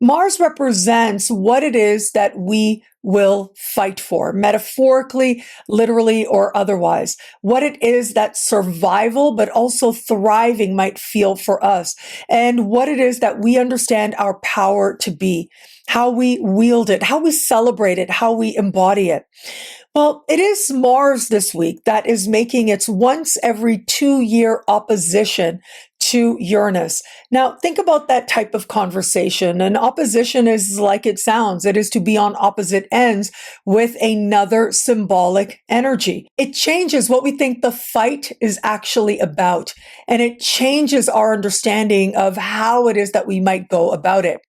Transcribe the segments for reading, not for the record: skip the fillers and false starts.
Mars represents what it is that we will fight for, metaphorically, literally, or otherwise. What it is that survival, but also thriving might feel for us. And what it is that we understand our power to be, how we wield it, how we celebrate it, how we embody it. Well, it is Mars this week that is making its once every 2-year opposition to Uranus. Now, think about that type of conversation. An opposition is like it sounds. It is to be on opposite ends with another symbolic energy. It changes what we think the fight is actually about, and it changes our understanding of how it is that we might go about it.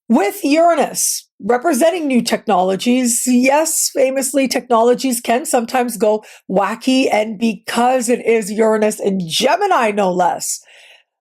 With Uranus representing new technologies, yes, famously, technologies can sometimes go wacky, and because it is Uranus in Gemini, no less,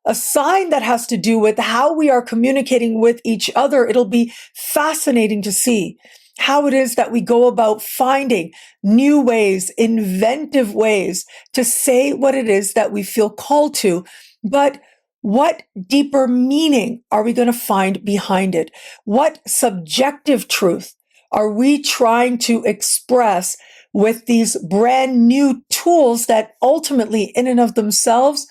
a sign that has to do with how we are communicating with each other, it'll be fascinating to see how it is that we go about finding new ways, inventive ways to say what it is that we feel called to, but what deeper meaning are we going to find behind it? What subjective truth are we trying to express with these brand new tools that ultimately, in and of themselves,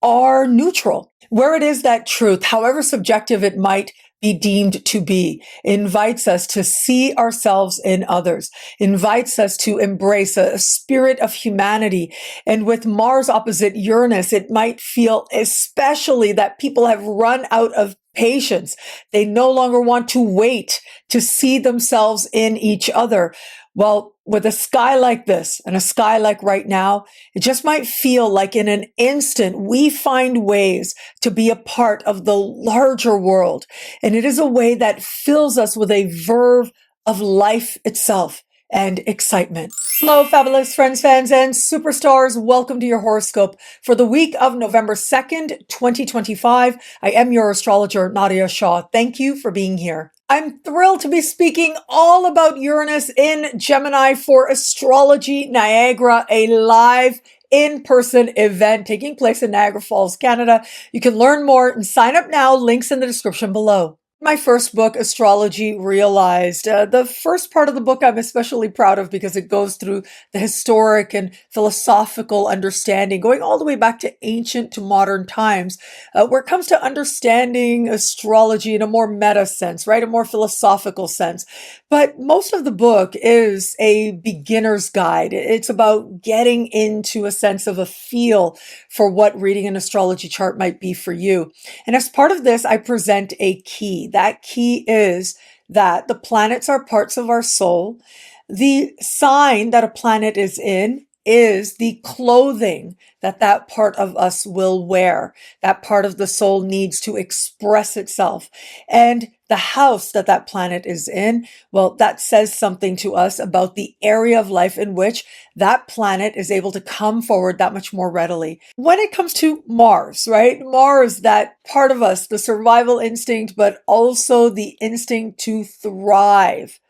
are neutral? Where it is that truth, however subjective it might be deemed to be, invites us to see ourselves in others, invites us to embrace a spirit of humanity. And with Mars opposite Uranus, it might feel especially that people have run out of patience. They no longer want to wait to see themselves in each other. Well, with a sky like this and a sky like right now, it just might feel like in an instant we find ways to be a part of the larger world. And it is a way that fills us with a verve of life itself and excitement. Hello, fabulous friends, fans, and superstars. Welcome to your horoscope for the week of November 2nd, 2025. I am your astrologer, Nadiya Shah. Thank you for being here. I'm thrilled to be speaking all about Uranus in Gemini for Astrology Niagara, a live in-person event taking place in Niagara Falls, Canada. You can learn more and sign up now. Links in the description below. My first book, Astrology Realized. The first part of the book I'm especially proud of because it goes through the historic and philosophical understanding, going all the way back to ancient to modern times, where it comes to understanding astrology in a more meta sense, right? A more philosophical sense. But most of the book is a beginner's guide. It's about getting into a sense of a feel for what reading an astrology chart might be for you. And as part of this, I present a key. That key is that the planets are parts of our soul. The sign that a planet is in is the clothing that that part of us will wear. That part of the soul needs to express itself. And the house that that planet is in, well, that says something to us about the area of life in which that planet is able to come forward that much more readily. When it comes to Mars, right? Mars, that part of us, the survival instinct, but also the instinct to thrive,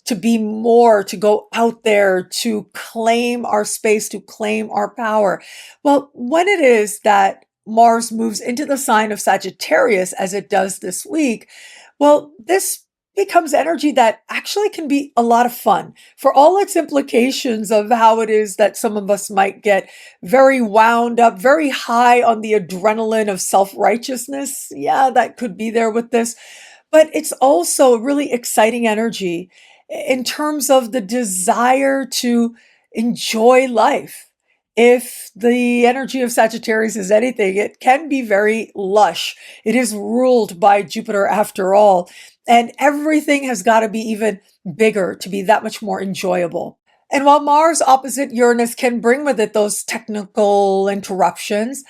to be more, to go out there, to claim our space, to claim our power. Well, when it is that Mars moves into the sign of Sagittarius, as it does this week, well, this becomes energy that actually can be a lot of fun for all its implications of how it is that some of us might get very wound up, very high on the adrenaline of self-righteousness. Yeah, that could be there with this, but it's also a really exciting energy in terms of the desire to enjoy life. If the energy of Sagittarius is anything, it can be very lush. It is ruled by Jupiter after all, and everything has got to be even bigger to be that much more enjoyable. And while Mars opposite Uranus can bring with it those technical interruptions,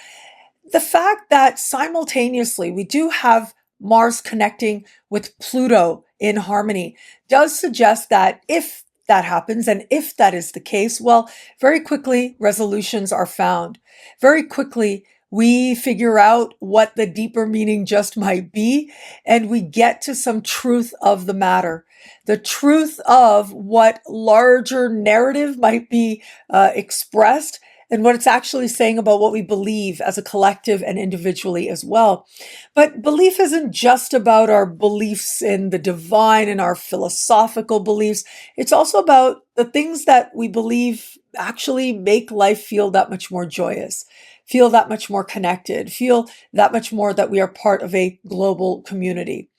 the fact that simultaneously we do have Mars connecting with Pluto in harmony does suggest that if that happens, and if that is the case, well, very quickly resolutions are found. Very quickly we figure out what the deeper meaning just might be, and we get to some truth of the matter. The truth of what larger narrative might be expressed, and what it's actually saying about what we believe as a collective and individually as well. But belief isn't just about our beliefs in the divine and our philosophical beliefs. It's also about the things that we believe actually make life feel that much more joyous, feel that much more connected, feel that much more that we are part of a global community.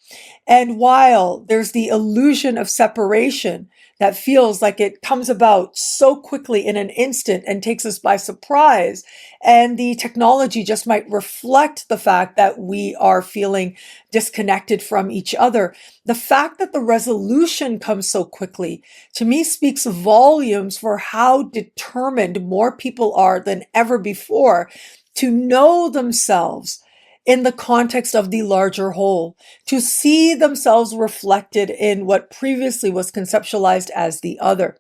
And while there's the illusion of separation that feels like it comes about so quickly in an instant and takes us by surprise, and the technology just might reflect the fact that we are feeling disconnected from each other, the fact that the resolution comes so quickly, to me, speaks volumes for how determined more people are than ever before to know themselves in the context of the larger whole, to see themselves reflected in what previously was conceptualized as the other.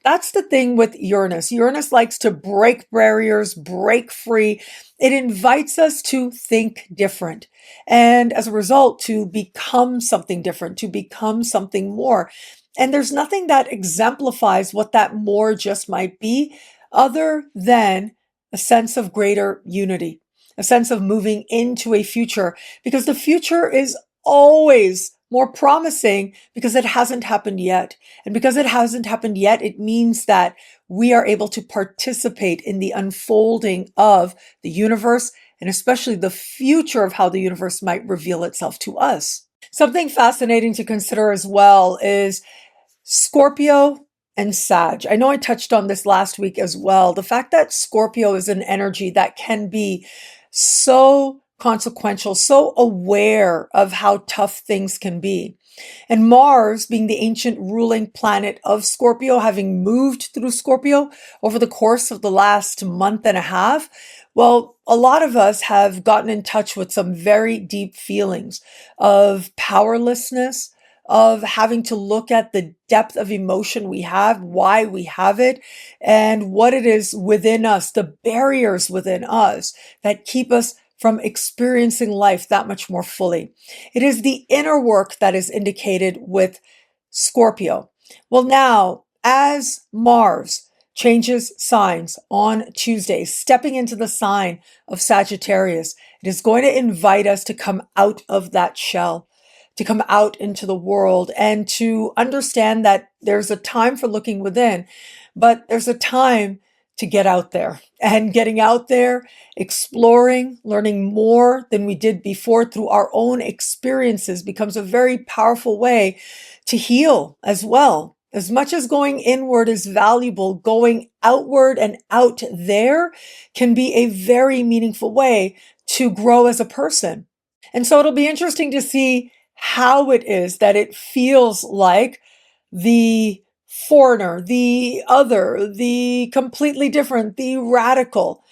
That's the thing with Uranus. Uranus likes to break barriers, break free. It invites us to think different. And as a result, to become something different, to become something more. And there's nothing that exemplifies what that more just might be other than a sense of greater unity, a sense of moving into a future, because the future is always more promising because it hasn't happened yet. And because it hasn't happened yet, it means that we are able to participate in the unfolding of the universe, and especially the future of how the universe might reveal itself to us. Something fascinating to consider as well is Scorpio and Sag. I know I touched on this last week as well. The fact that Scorpio is an energy that can be so consequential, so aware of how tough things can be. And Mars, being the ancient ruling planet of Scorpio, having moved through Scorpio over the course of the last month and a half, well, a lot of us have gotten in touch with some very deep feelings of powerlessness, of having to look at the depth of emotion we have, why we have it, and what it is within us, the barriers within us that keep us from experiencing life that much more fully. It is the inner work that is indicated with Scorpio. Well, now, as Mars changes signs on Tuesday, stepping into the sign of Sagittarius, it is going to invite us to come out of that shell, to come out into the world, and to understand that there's a time for looking within, but there's a time to get out there. And getting out there, exploring, learning more than we did before through our own experiences becomes a very powerful way to heal as well. As much as going inward is valuable, going outward and out there can be a very meaningful way to grow as a person. And so it'll be interesting to see how it is that it feels like the foreigner, the other, the completely different, the radical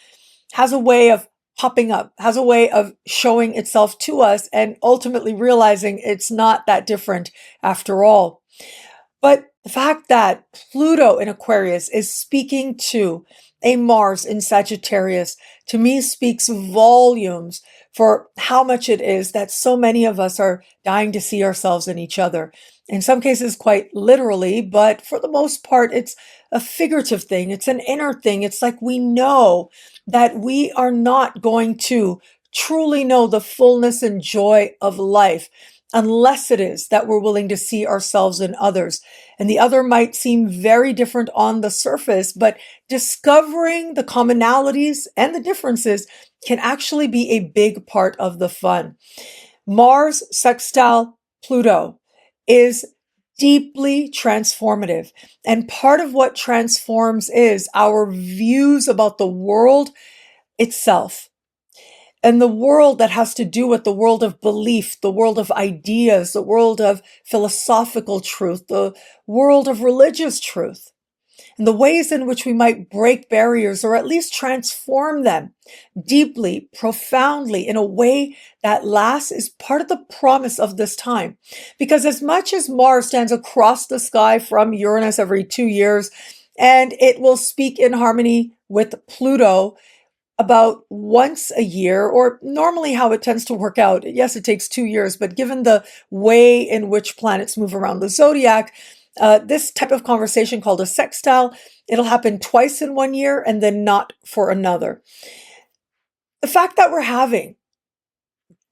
has a way of popping up, has a way of showing itself to us, and ultimately realizing it's not that different after all. But the fact that Pluto in Aquarius is speaking to a Mars in Sagittarius, to me speaks volumes for how much it is that so many of us are dying to see ourselves in each other. In some cases, quite literally, but for the most part, it's a figurative thing. It's an inner thing. It's like we know that we are not going to truly know the fullness and joy of life unless it is that we're willing to see ourselves in others. And the other might seem very different on the surface, but discovering the commonalities and the differences can actually be a big part of the fun. Mars sextile Pluto is deeply transformative. And part of what transforms is our views about the world itself. And the world that has to do with the world of belief, the world of ideas, the world of philosophical truth, the world of religious truth, and the ways in which we might break barriers or at least transform them deeply, profoundly, in a way that lasts is part of the promise of this time. Because as much as Mars stands across the sky from Uranus every 2 years, and it will speak in harmony with Pluto about once a year, or normally how it tends to work out. Yes, it takes 2 years, but given the way in which planets move around the zodiac, This type of conversation called a sextile, it'll happen twice in 1 year and then not for another. The fact that we're having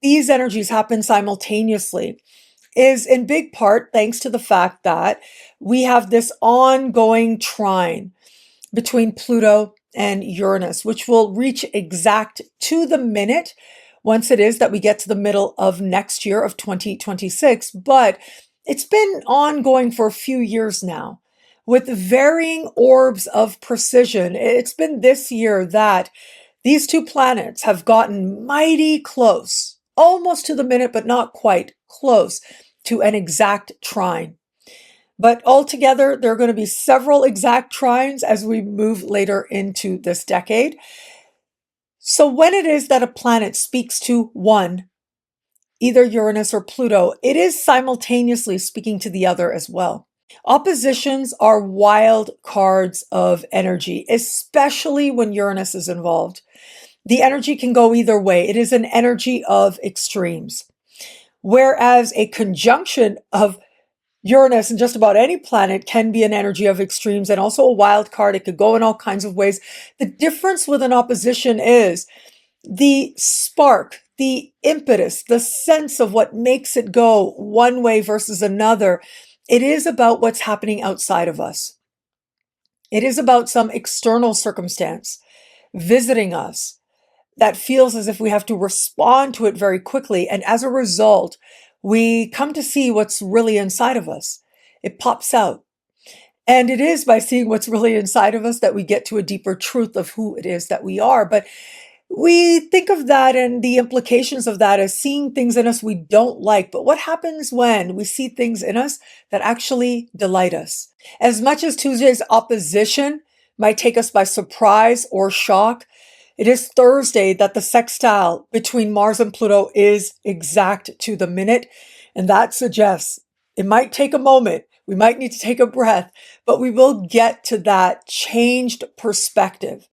these energies happen simultaneously is in big part thanks to the fact that we have this ongoing trine between Pluto and Uranus, which will reach exact to the minute once it is that we get to the middle of next year of 2026. But it's been ongoing for a few years now with varying orbs of precision. It's been this year that these two planets have gotten mighty close, almost to the minute, but not quite close to an exact trine. But altogether, there are going to be several exact trines as we move later into this decade. So when it is that a planet speaks to one, either Uranus or Pluto, it is simultaneously speaking to the other as well. Oppositions are wild cards of energy, especially when Uranus is involved. The energy can go either way. It is an energy of extremes. Whereas a conjunction of Uranus and just about any planet can be an energy of extremes and also a wild card. It could go in all kinds of ways. The difference with an opposition is the spark, the impetus, the sense of what makes it go one way versus another. It is about what's happening outside of us. It is about some external circumstance visiting us that feels as if we have to respond to it very quickly. And as a result, we come to see what's really inside of us. It pops out. And it is by seeing what's really inside of us that we get to a deeper truth of who it is that we are. But we think of that and the implications of that as seeing things in us we don't like. But what happens when we see things in us that actually delight us? As much as Tuesday's opposition might take us by surprise or shock, it is Thursday that the sextile between Mars and Pluto is exact to the minute. And that suggests it might take a moment. We might need to take a breath, but we will get to that changed perspective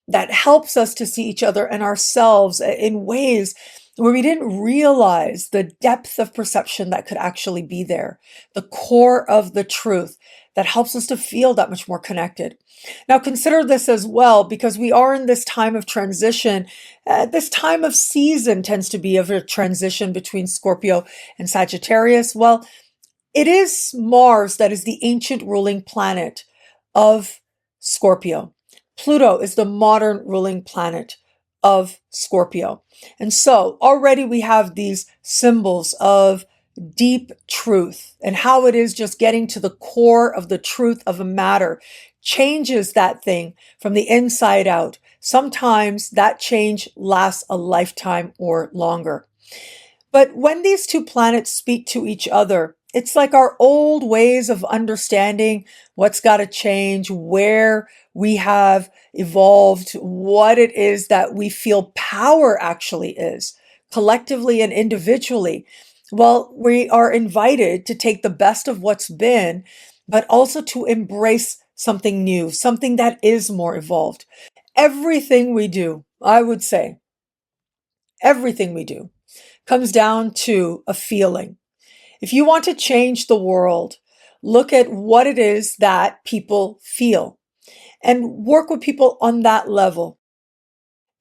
that helps us to see each other and ourselves in ways where we didn't realize the depth of perception that could actually be there, the core of the truth that helps us to feel that much more connected. Now consider this as well, because we are in this time of transition. This time of season tends to be of a transition between Scorpio and Sagittarius. Well, it is Mars that is the ancient ruling planet of Scorpio. Pluto is the modern ruling planet of Scorpio. And so already we have these symbols of deep truth and how it is just getting to the core of the truth of a matter changes that thing from the inside out. Sometimes that change lasts a lifetime or longer. But when these two planets speak to each other, it's like our old ways of understanding what's got to change, where we have evolved, what it is that we feel power actually is, collectively and individually. Well, we are invited to take the best of what's been, but also to embrace something new, something that is more evolved. Everything we do, I would say, everything we do comes down to a feeling. If you want to change the world, look at what it is that people feel and work with people on that level.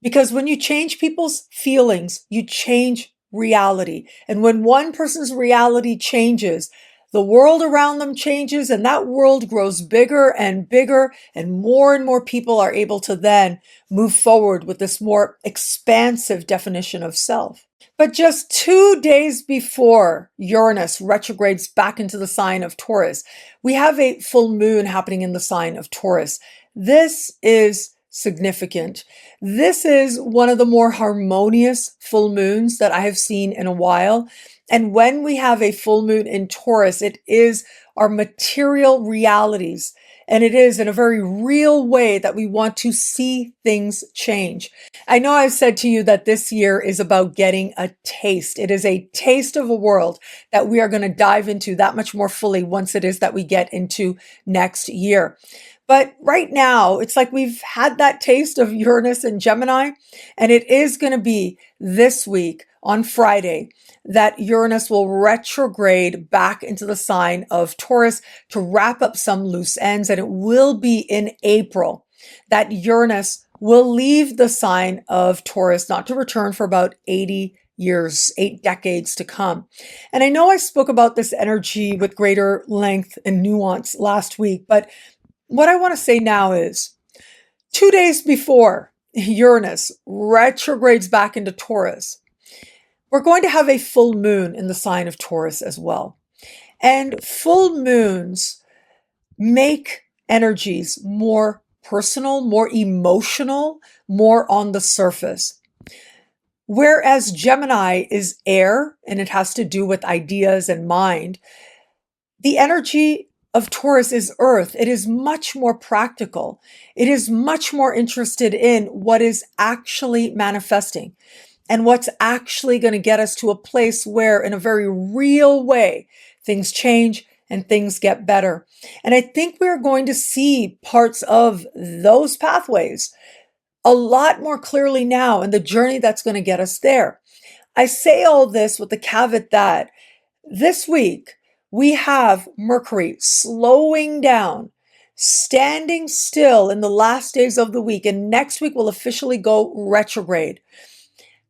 Because when you change people's feelings, you change reality. And when one person's reality changes, the world around them changes, and that world grows bigger and bigger, and more people are able to then move forward with this more expansive definition of self. But just 2 days before Uranus retrogrades back into the sign of Taurus, we have a full moon happening in the sign of Taurus. This is significant. This is one of the more harmonious full moons that I have seen in a while. And when we have a full moon in Taurus, it is our material realities. And it is in a very real way that we want to see things change. I know I've said to you that this year is about getting a taste. It is a taste of a world that we are going to dive into that much more fully once it is that we get into next year. But right now, it's like we've had that taste of Uranus and Gemini, and it is going to be this week on Friday that Uranus will retrograde back into the sign of Taurus to wrap up some loose ends. And it will be in April that Uranus will leave the sign of Taurus, not to return for about 80 years, 8 decades to come. And I know I spoke about this energy with greater length and nuance last week, but what I want to say now is 2 days before Uranus retrogrades back into Taurus, we're going to have a full moon in the sign of Taurus as well. And full moons make energies more personal, more emotional, more on the surface. Whereas Gemini is air and it has to do with ideas and mind, the energy of Taurus is earth. It is much more practical. It is much more interested in what is actually manifesting and what's actually going to get us to a place where, in a very real way, things change and things get better. And I think we're going to see parts of those pathways a lot more clearly now in the journey that's going to get us there. I say all this with the caveat that this week we have Mercury slowing down, standing still in the last days of the week, and next week will officially go retrograde.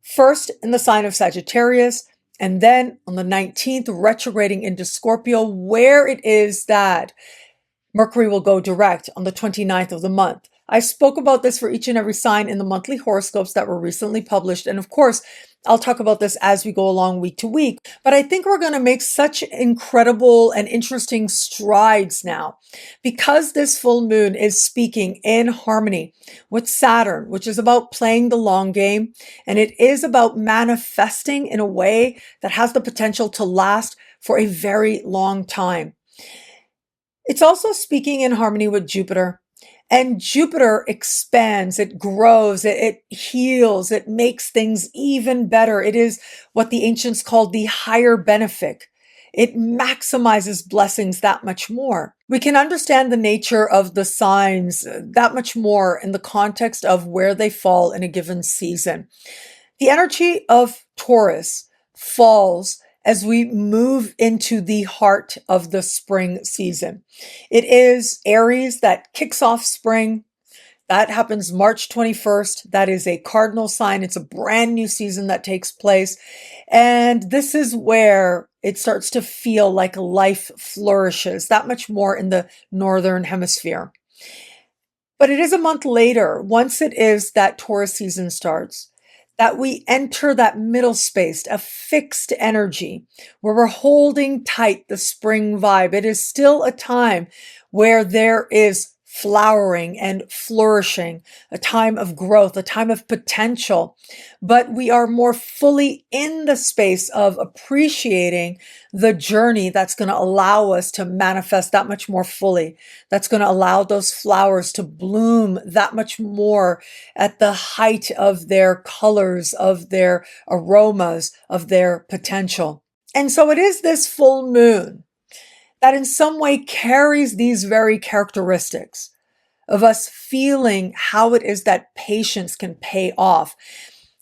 First in the sign of Sagittarius, and then on the 19th, retrograding into Scorpio, where it is that Mercury will go direct on the 29th of the month. I spoke about this for each and every sign in the monthly horoscopes that were recently published. And of course, I'll talk about this as we go along week to week. But I think we're going to make such incredible and interesting strides now because this full moon is speaking in harmony with Saturn, which is about playing the long game. And it is about manifesting in a way that has the potential to last for a very long time. It's also speaking in harmony with Jupiter. And Jupiter expands, it grows, it heals, it makes things even better. It is what the ancients called the higher benefic. It maximizes blessings that much more. We can understand the nature of the signs that much more in the context of where they fall in a given season. The energy of Taurus falls as we move into the heart of the spring season. It is Aries that kicks off spring. That happens March 21st. That is a cardinal sign. It's a brand new season that takes place. And this is where it starts to feel like life flourishes, that much more in the northern hemisphere. But it is a month later, once it is that Taurus season starts, that we enter that middle space, a fixed energy where we're holding tight the spring vibe. It is still a time where there is flowering and flourishing, a time of growth, a time of potential, but we are more fully in the space of appreciating the journey that's going to allow us to manifest that much more fully, that's going to allow those flowers to bloom that much more at the height of their colors, of their aromas, of their potential. And so it is this full moon that in some way carries these very characteristics of us feeling how it is that patience can pay off.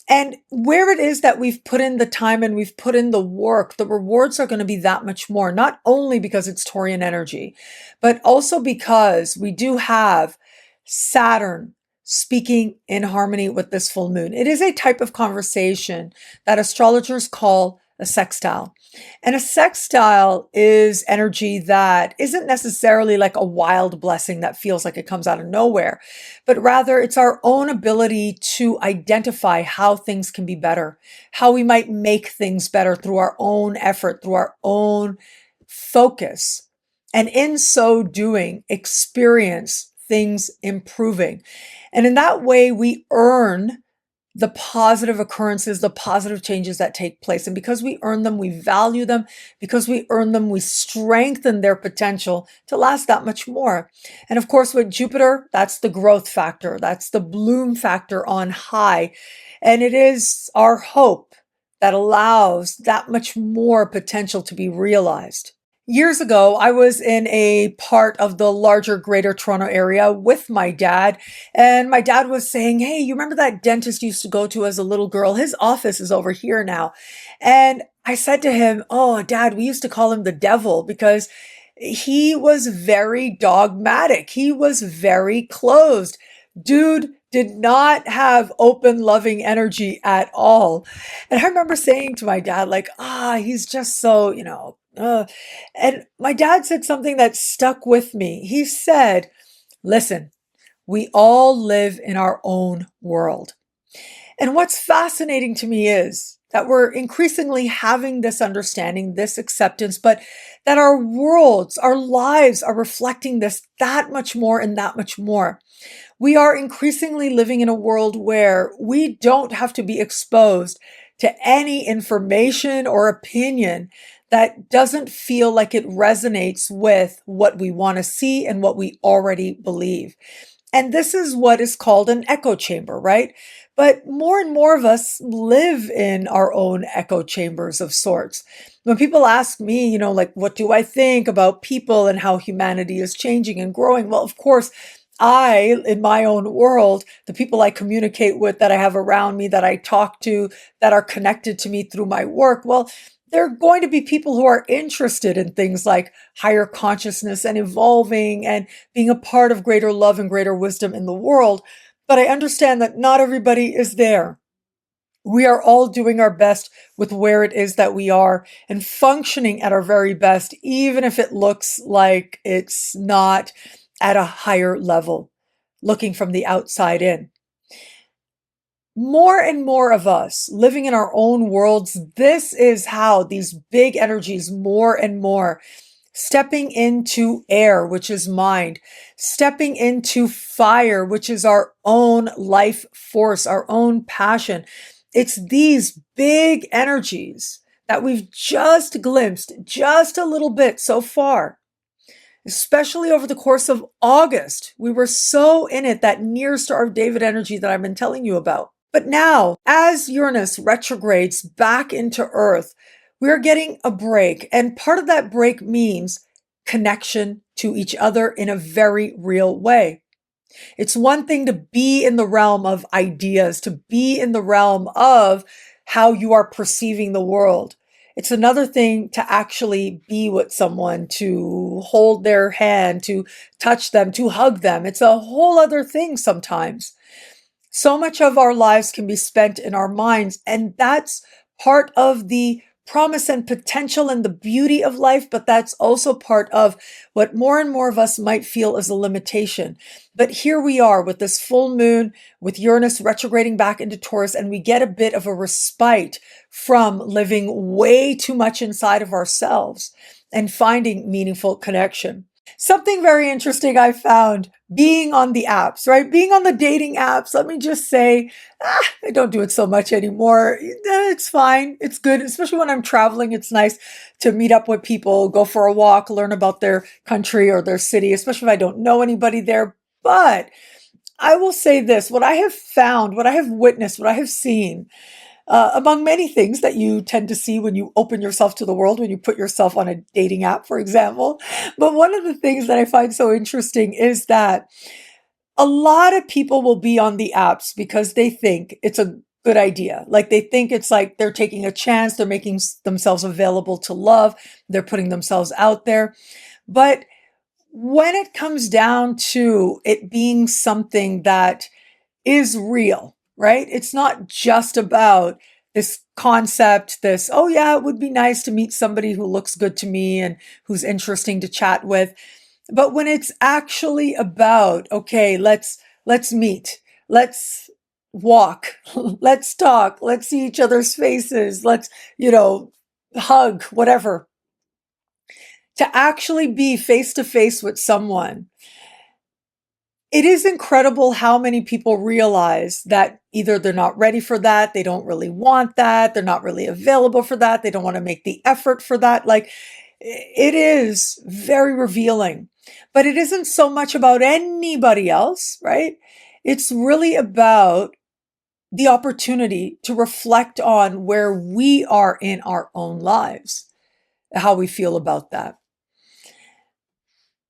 And where it is that we've put in the time and we've put in the work, the rewards are going to be that much more, not only because it's Taurian energy, but also because we do have Saturn speaking in harmony with this full moon. It is a type of conversation that astrologers call a sextile. And a sextile is energy that isn't necessarily like a wild blessing that feels like it comes out of nowhere, but rather it's our own ability to identify how things can be better, how we might make things better through our own effort, through our own focus. And in so doing, experience things improving. And in that way, we earn the positive occurrences, the positive changes that take place. And because we earn them, we value them. Because we earn them, we strengthen their potential to last that much more. And of course, with Jupiter, that's the growth factor. That's the bloom factor on high. And it is our hope that allows that much more potential to be realized. Years ago, I was in a part of the larger Greater Toronto area with my dad, and my dad was saying, "Hey, you remember that dentist you used to go to as a little girl? His office is over here now." And I said to him, "Oh, Dad, we used to call him the devil because he was very dogmatic. He was very closed. Dude did not have open, loving energy at all." And I remember saying to my dad, like, he's just so, and my dad said something that stuck with me. He said, "Listen, we all live in our own world." And what's fascinating to me is that we're increasingly having this understanding, this acceptance, but that our worlds, our lives are reflecting this that much more and that much more. We are increasingly living in a world where we don't have to be exposed to any information or opinion that doesn't feel like it resonates with what we want to see and what we already believe. And this is what is called an echo chamber, right? But more and more of us live in our own echo chambers of sorts. When people ask me, like, what do I think about people and how humanity is changing and growing? Well, of course, in my own world, the people I communicate with, that I have around me, that I talk to, that are connected to me through my work, well, they're going to be people who are interested in things like higher consciousness and evolving and being a part of greater love and greater wisdom in the world. But I understand that not everybody is there. We are all doing our best with where it is that we are and functioning at our very best, even if it looks like it's not at a higher level, looking from the outside in. More and more of us living in our own worlds, this is how these big energies, more and more, stepping into air, which is mind, stepping into fire, which is our own life force, our own passion. It's these big energies that we've just glimpsed just a little bit so far, especially over the course of August. We were so in it, that near Star of David energy that I've been telling you about. But now, as Uranus retrogrades back into Earth, we're getting a break. And part of that break means connection to each other in a very real way. It's one thing to be in the realm of ideas, to be in the realm of how you are perceiving the world. It's another thing to actually be with someone, to hold their hand, to touch them, to hug them. It's a whole other thing sometimes. So much of our lives can be spent in our minds, and that's part of the promise and potential and the beauty of life, but that's also part of what more and more of us might feel as a limitation. But here we are with this full moon, with Uranus retrograding back into Taurus, and we get a bit of a respite from living way too much inside of ourselves and finding meaningful connection. Something very interesting I found being on the apps, right? Being on the dating apps. Let me just say, I don't do it so much anymore. It's fine. It's good. Especially when I'm traveling. It's nice to meet up with people, go for a walk, learn about their country or their city, especially if I don't know anybody there. But I will say this, what I have found, what I have witnessed, what I have seen, among many things that you tend to see when you open yourself to the world, when you put yourself on a dating app, for example. But one of the things that I find so interesting is that a lot of people will be on the apps because they think it's a good idea. Like they think it's like they're taking a chance, they're making themselves available to love, they're putting themselves out there. But when it comes down to it being something that is real, right? It's not just about this concept, oh yeah, it would be nice to meet somebody who looks good to me and who's interesting to chat with. But when it's actually about, okay, let's meet, let's walk, let's talk, let's see each other's faces, let's, hug, whatever. To actually be face to face with someone, it is incredible how many people realize that either they're not ready for that, they don't really want that, they're not really available for that, they don't want to make the effort for that. Like, it is very revealing. But it isn't so much about anybody else, right? It's really about the opportunity to reflect on where we are in our own lives, how we feel about that.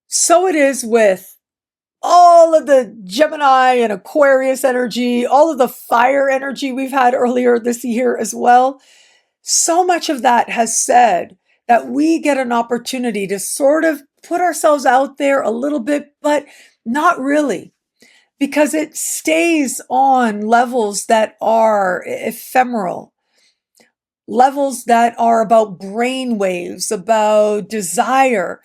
So it is with all of the Gemini and Aquarius energy, all of the fire energy we've had earlier this year as well. So much of that has said that we get an opportunity to sort of put ourselves out there a little bit, but not really, because it stays on levels that are ephemeral, levels that are about brain waves, about desire,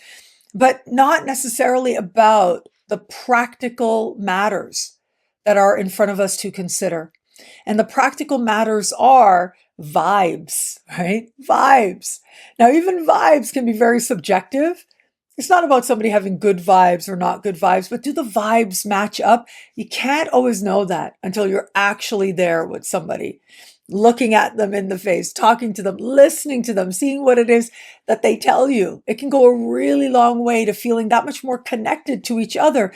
but not necessarily about the practical matters that are in front of us to consider. And the practical matters are vibes, right? Vibes. Now, even vibes can be very subjective. It's not about somebody having good vibes or not good vibes, but do the vibes match up? You can't always know that until you're actually there with somebody, looking at them in the face, talking to them, listening to them, seeing what it is that they tell you. It can go a really long way to feeling that much more connected to each other.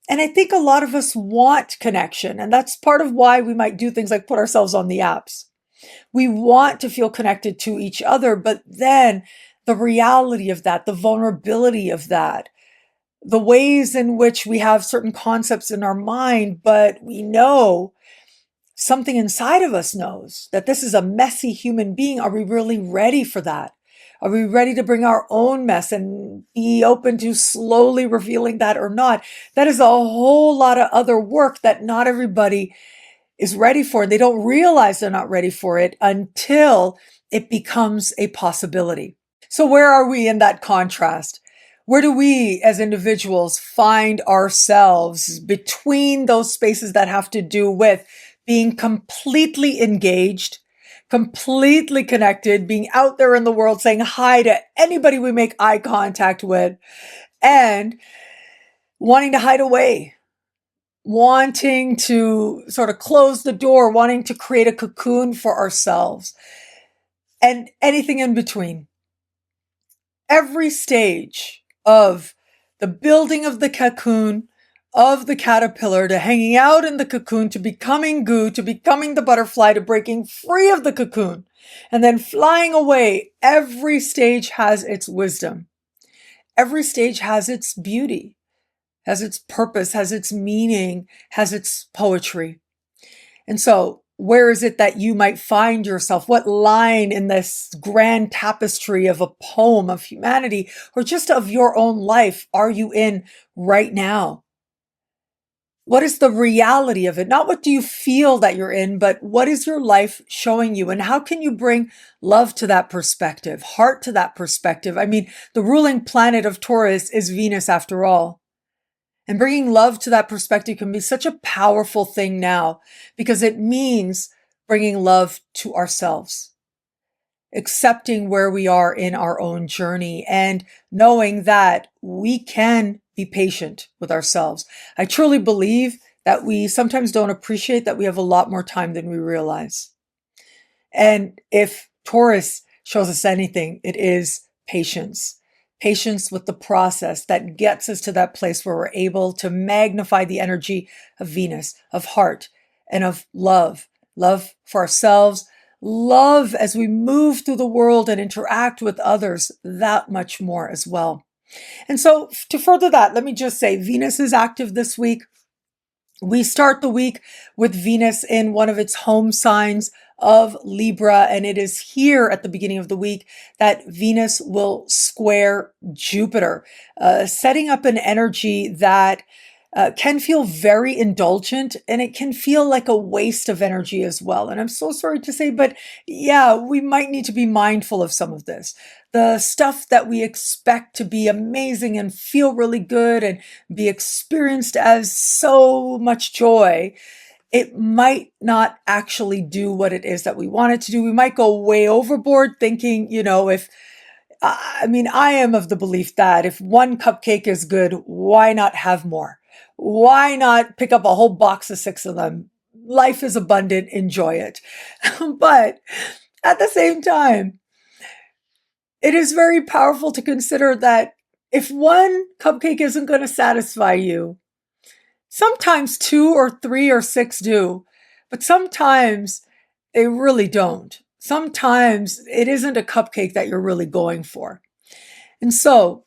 And I think a lot of us want connection. And that's part of why we might do things like put ourselves on the apps. We want to feel connected to each other, but then the reality of that, the vulnerability of that, the ways in which we have certain concepts in our mind, but we know something inside of us knows that this is a messy human being. Are we really ready for that? Are we ready to bring our own mess and be open to slowly revealing that or not? That is a whole lot of other work that not everybody is ready for. They don't realize they're not ready for it until it becomes a possibility. So where are we in that contrast? Where do we as individuals find ourselves between those spaces that have to do with being completely engaged, completely connected, being out there in the world, saying hi to anybody we make eye contact with, and wanting to hide away, wanting to sort of close the door, wanting to create a cocoon for ourselves, and anything in between. Every stage of the building of the cocoon, of the caterpillar, to hanging out in the cocoon, to becoming goo, to becoming the butterfly, to breaking free of the cocoon, and then flying away. Every stage has its wisdom. Every stage has its beauty, has its purpose, has its meaning, has its poetry. And so, where is it that you might find yourself? What line in this grand tapestry of a poem of humanity or just of your own life are you in right now? What is the reality of it? Not what do you feel that you're in, but what is your life showing you? And how can you bring love to that perspective, heart to that perspective? I mean, the ruling planet of Taurus is Venus after all. And bringing love to that perspective can be such a powerful thing now because it means bringing love to ourselves, accepting where we are in our own journey and knowing that we can be patient with ourselves. I truly believe that we sometimes don't appreciate that we have a lot more time than we realize. And if Taurus shows us anything, it is patience. Patience with the process that gets us to that place where we're able to magnify the energy of Venus, of heart, and of love. Love for ourselves, love as we move through the world and interact with others that much more as well. And so to further that, let me just say Venus is active this week. We start the week with Venus in one of its home signs of Libra, and it is here at the beginning of the week that Venus will square Jupiter, setting up an energy that can feel very indulgent and it can feel like a waste of energy as well. And I'm so sorry to say, but yeah, we might need to be mindful of some of this. The stuff that we expect to be amazing and feel really good and be experienced as so much joy, it might not actually do what it is that we want it to do. We might go way overboard thinking, if I am of the belief that if one cupcake is good, why not have more? Why not pick up a whole box of 6 of them? Life is abundant, enjoy it. But at the same time, it is very powerful to consider that if one cupcake isn't going to satisfy you, sometimes 2 or 3 or 6 do, but sometimes they really don't. Sometimes it isn't a cupcake that you're really going for. And so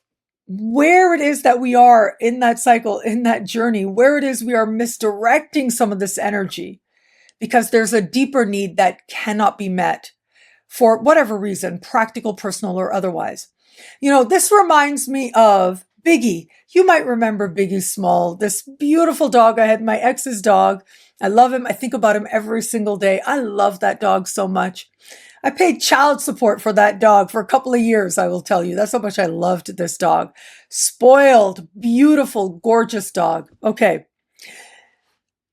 where it is that we are in that cycle, in that journey, where it is we are misdirecting some of this energy because there's a deeper need that cannot be met for whatever reason, practical, personal, or otherwise. This reminds me of Biggie. You might remember Biggie Small, this beautiful dog I had, my ex's dog. I love him. I think about him every single day. I love that dog so much. I paid child support for that dog for a couple of years, I will tell you. That's how much I loved this dog. Spoiled, beautiful, gorgeous dog. Okay.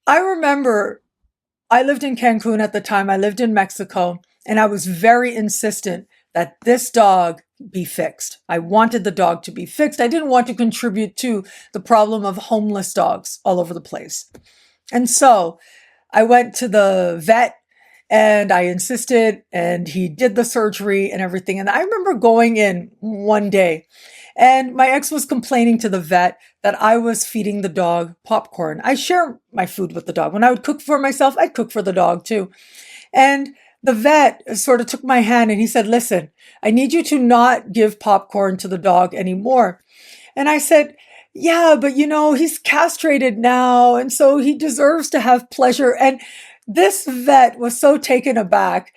I remember I lived in Cancun at the time. I lived in Mexico, and I was very insistent that this dog be fixed. I wanted the dog to be fixed. I didn't want to contribute to the problem of homeless dogs all over the place. And so I went to the vet and I insisted, and he did the surgery and everything. And I remember going in one day and my ex was complaining to the vet that I was feeding the dog popcorn. I share my food with the dog. When I would cook for myself, I'd cook for the dog too. And the vet sort of took my hand and he said, listen, I need you to not give popcorn to the dog anymore. And I said, yeah, but he's castrated now. And so he deserves to have pleasure. And this vet was so taken aback.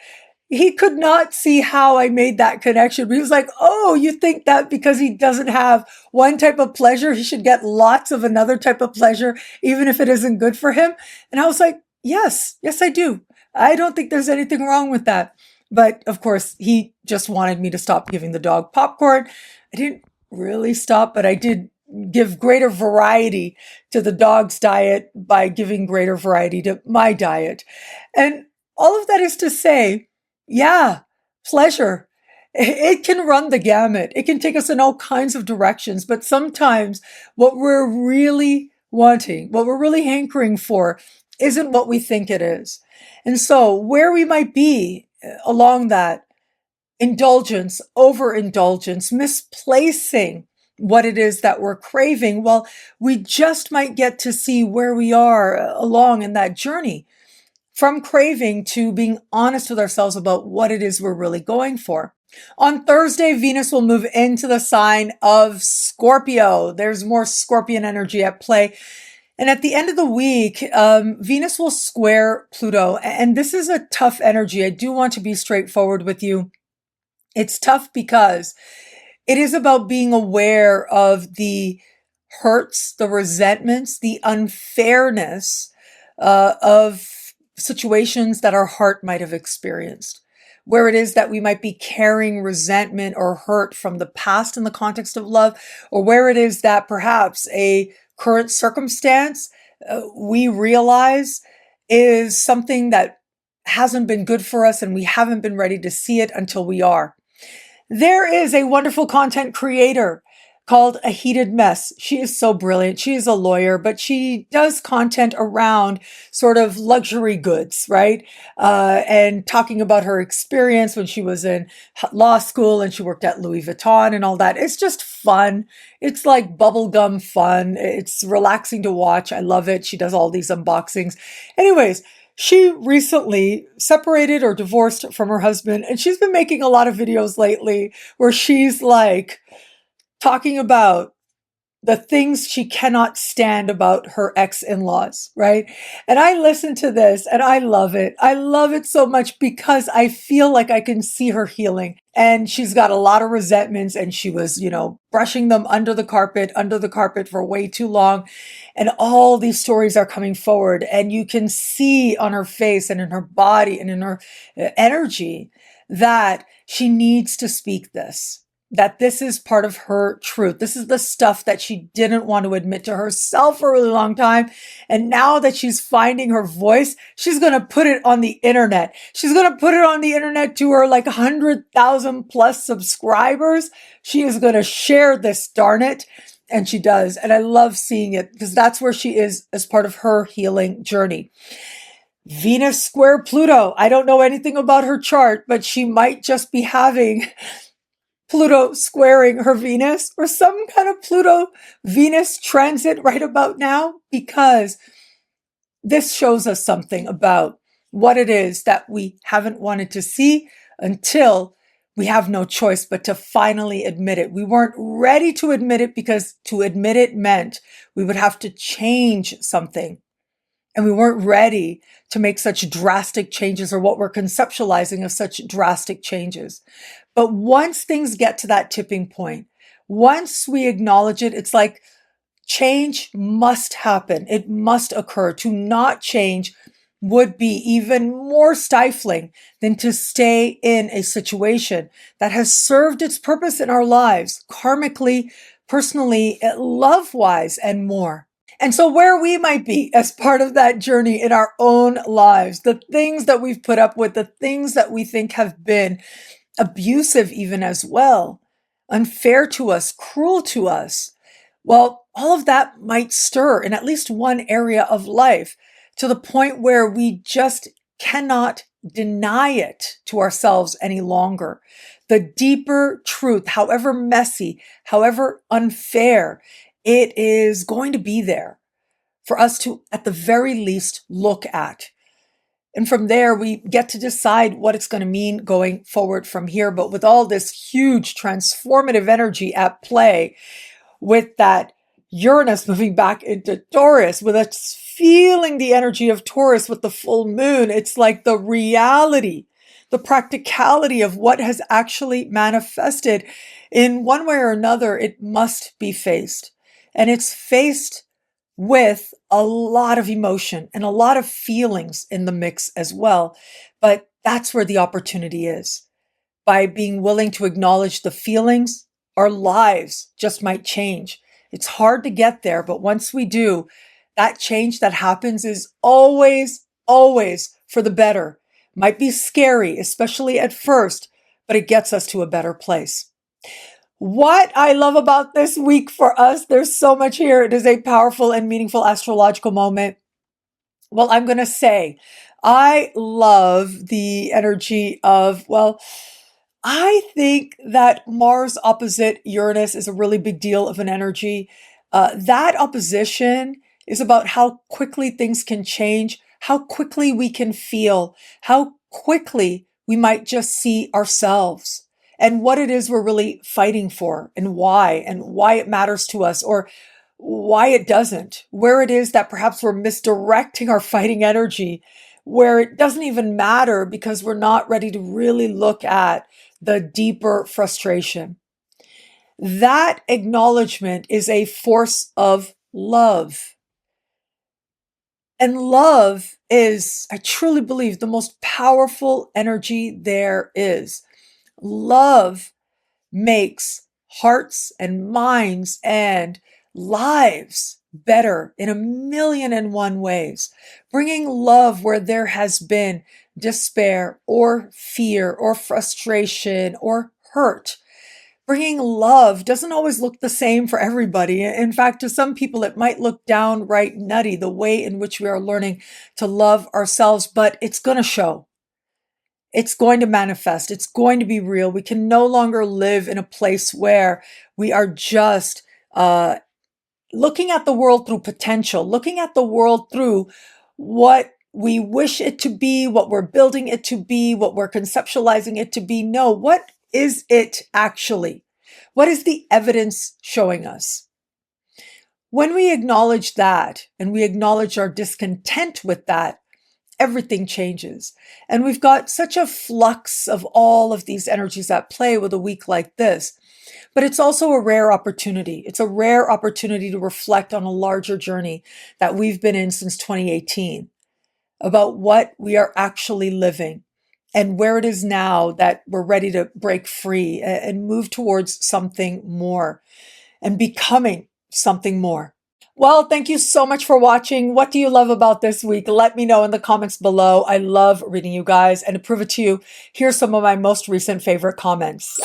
He could not see how I made that connection. He was like, oh, you think that because he doesn't have one type of pleasure, he should get lots of another type of pleasure, even if it isn't good for him? And I was like, yes, I do. I don't think there's anything wrong with that. But of course, he just wanted me to stop giving the dog popcorn. I didn't really stop, but I did give greater variety to the dog's diet by giving greater variety to my diet. And all of that is to say, yeah, pleasure. It can run the gamut. It can take us in all kinds of directions. But sometimes what we're really wanting, what we're really hankering for, isn't what we think it is. And so where we might be along that indulgence, overindulgence, misplacing what it is that we're craving, well, we just might get to see where we are along in that journey from craving to being honest with ourselves about what it is we're really going for. On Thursday, Venus will move into the sign of Scorpio. There's more Scorpion energy at play. And at the end of the week, Venus will square Pluto. And this is a tough energy. I do want to be straightforward with you. It's tough because it is about being aware of the hurts, the resentments, the unfairness of situations that our heart might have experienced, where it is that we might be carrying resentment or hurt from the past in the context of love, or where it is that perhaps a current circumstance we realize is something that hasn't been good for us and we haven't been ready to see it until we are. There is a wonderful content creator called A Heated Mess. She is so brilliant. She is a lawyer, but she does content around sort of luxury goods, right? And talking about her experience when she was in law school and she worked at Louis Vuitton and all that. It's just fun. It's like bubblegum fun. It's relaxing to watch. I love it. She does all these unboxings. Anyways, she recently separated or divorced from her husband, and she's been making a lot of videos lately where she's like talking about the things she cannot stand about her ex-in-laws, right? And I listen to this and I love it. I love it so much because I feel like I can see her healing. And she's got a lot of resentments and she was, brushing them under the carpet for way too long. And all these stories are coming forward and you can see on her face and in her body and in her energy that she needs to speak this. That this is part of her truth. This is the stuff that she didn't want to admit to herself for a really long time. And now that she's finding her voice, she's going to put it on the internet. She's going to put it on the internet to her like 100,000 plus subscribers. She is going to share this, darn it. And she does. And I love seeing it because that's where she is as part of her healing journey. Venus square Pluto. I don't know anything about her chart, but she might just be having Pluto squaring her Venus or some kind of Pluto-Venus transit right about now, because this shows us something about what it is that we haven't wanted to see until we have no choice but to finally admit it. We weren't ready to admit it because to admit it meant we would have to change something. And we weren't ready to make such drastic changes, or what we're conceptualizing of such drastic changes. But once things get to that tipping point, once we acknowledge it, it's like change must happen. It must occur. To not change would be even more stifling than to stay in a situation that has served its purpose in our lives, karmically, personally, love-wise, and more. And so where we might be as part of that journey in our own lives, the things that we've put up with, the things that we think have been abusive even as well, unfair to us, cruel to us, well, all of that might stir in at least one area of life to the point where we just cannot deny it to ourselves any longer. The deeper truth, however messy, however unfair, it is going to be there for us to, at the very least, look at. And from there, we get to decide what it's going to mean going forward from here. But with all this huge transformative energy at play, with that Uranus moving back into Taurus, with us feeling the energy of Taurus with the full moon, it's like the reality, the practicality of what has actually manifested in one way or another, it must be faced. And it's faced with a lot of emotion and a lot of feelings in the mix as well. But that's where the opportunity is. By being willing to acknowledge the feelings, our lives just might change. It's hard to get there, but once we do, that change that happens is always, always for the better. Might be scary, especially at first, but it gets us to a better place. What I love about this week for us, there's so much here. It is a powerful and meaningful astrological moment. Well, I'm going to say, I love the energy of, well, I think that Mars opposite Uranus is a really big deal of an energy. That opposition is about how quickly things can change, how quickly we can feel, how quickly we might just see ourselves and what it is we're really fighting for and why it matters to us, or why it doesn't, where it is that perhaps we're misdirecting our fighting energy, where it doesn't even matter because we're not ready to really look at the deeper frustration. That acknowledgement is a force of love. And love is, I truly believe, the most powerful energy there is. Love makes hearts and minds and lives better in 1,000,001 ways. Bringing love where there has been despair or fear or frustration or hurt. Bringing love doesn't always look the same for everybody. In fact, to some people, it might look downright nutty, the way in which we are learning to love ourselves, but it's going to show. It's going to manifest. It's going to be real. We can no longer live in a place where we are just looking at the world through potential, looking at the world through what we wish it to be, what we're building it to be, what we're conceptualizing it to be. No, what is it actually? What is the evidence showing us? When we acknowledge that and we acknowledge our discontent with that, everything changes. And we've got such a flux of all of these energies at play with a week like this. But it's also a rare opportunity. It's a rare opportunity to reflect on a larger journey that we've been in since 2018 about what we are actually living and where it is now that we're ready to break free and move towards something more and becoming something more. Well, thank you so much for watching. What do you love about this week? Let me know in the comments below. I love reading you guys, and to prove it to you, here's some of my most recent favorite comments.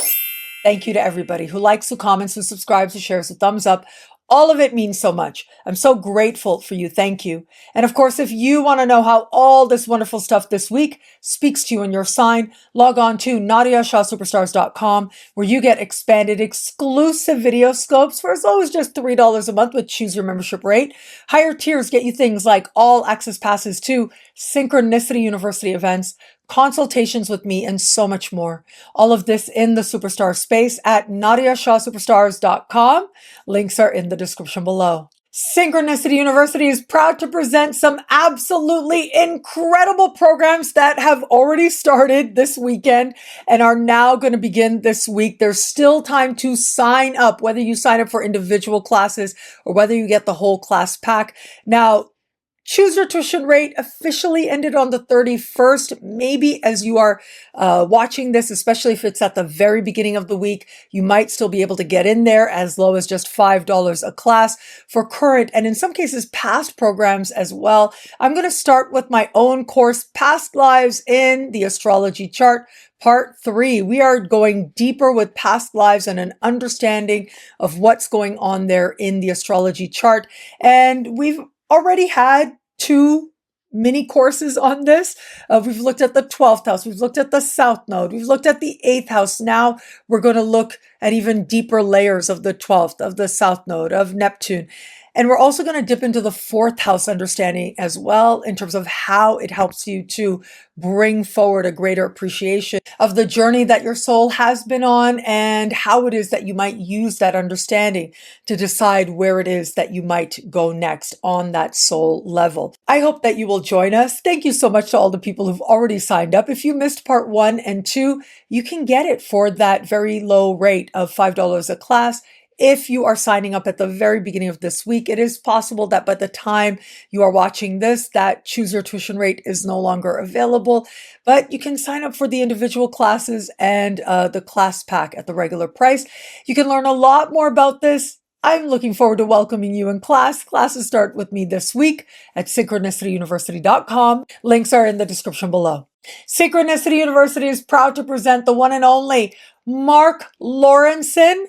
Thank you to everybody who likes, who comments, who subscribes, who shares, who thumbs up. All of it means so much. I'm so grateful for you. Thank you. And of course, if you want to know how all this wonderful stuff this week speaks to you in your sign, log on to NadiyaShahSuperstars.com, where you get expanded exclusive video scopes for as low as just $3 a month with choose your membership rate. Higher tiers get you things like all access passes to Synchronicity University events, consultations with me, and so much more. All of this in the superstar space at NadiyaShahSuperstars.com. Links are in the description below. Synchronicity University is proud to present some absolutely incredible programs that have already started this weekend and are now going to begin this week. There's still time to sign up, whether you sign up for individual classes or whether you get the whole class pack. Now, Choose Your Tuition Rate officially ended on the 31st. Maybe as you are watching this, especially if it's at the very beginning of the week, you might still be able to get in there as low as just $5 a class for current and in some cases past programs as well. I'm going to start with my own course, Past Lives in the Astrology Chart. Part 3, we are going deeper with past lives and an understanding of what's going on there in the astrology chart. And we've already had 2 mini courses on this. We've looked at the 12th house. We've looked at the South Node. We've looked at the 8th house. Now we're going to look at even deeper layers of the 12th, of the South Node, of Neptune. And we're also going to dip into the 4th house understanding as well in terms of how it helps you to bring forward a greater appreciation of the journey that your soul has been on and how it is that you might use that understanding to decide where it is that you might go next on that soul level. I hope that you will join us. Thank you so much to all the people who've already signed up. If you missed part 1 and 2, you can get it for that very low rate of $5 a class. If you are signing up at the very beginning of this week, it is possible that by the time you are watching this, that Choose Your Tuition Rate is no longer available, but you can sign up for the individual classes and the class pack at the regular price. You can learn a lot more about this. I'm looking forward to welcoming you in class. Classes start with me this week at synchronicityuniversity.com. Links are in the description below. Synchronicity University is proud to present the one and only Mark Lawrenson.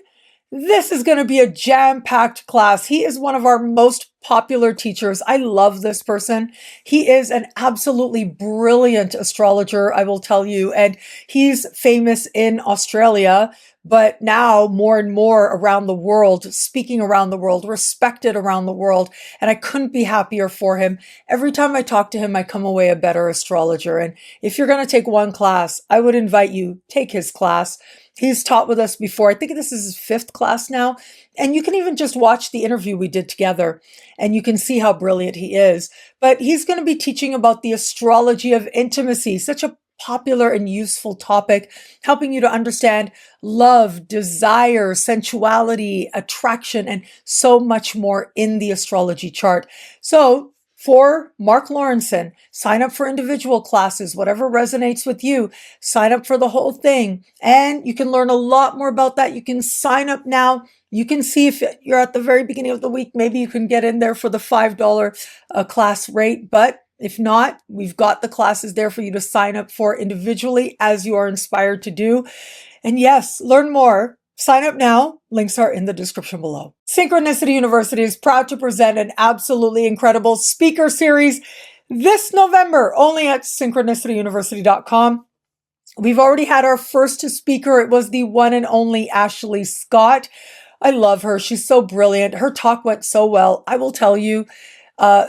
This is going to be a jam-packed class. He is one of our most popular teachers. I love this person. He is an absolutely brilliant astrologer, I will tell you, and he's famous in Australia, but now more and more around the world, speaking around the world, respected around the world, and I couldn't be happier for him. Every time I talk to him, I come away a better astrologer, and if you're going to take one class, I would invite you, take his class. He's taught with us before. I think this is his 5th class now. And you can even just watch the interview we did together and you can see how brilliant he is. But he's going to be teaching about the astrology of intimacy, such a popular and useful topic, helping you to understand love, desire, sensuality, attraction, and so much more in the astrology chart. So for Mark Lawrenson, sign up for individual classes, whatever resonates with you, sign up for the whole thing. And you can learn a lot more about that. You can sign up now. You can see if you're at the very beginning of the week, maybe you can get in there for the $5 class rate. But if not, we've got the classes there for you to sign up for individually as you are inspired to do. And yes, learn more. Sign up now. Links are in the description below. Synchronicity University is proud to present an absolutely incredible speaker series this November, only at synchronicityuniversity.com. We've already had our first speaker. It was the one and only Ashley Scott. I love her. She's so brilliant. Her talk went so well. I will tell you,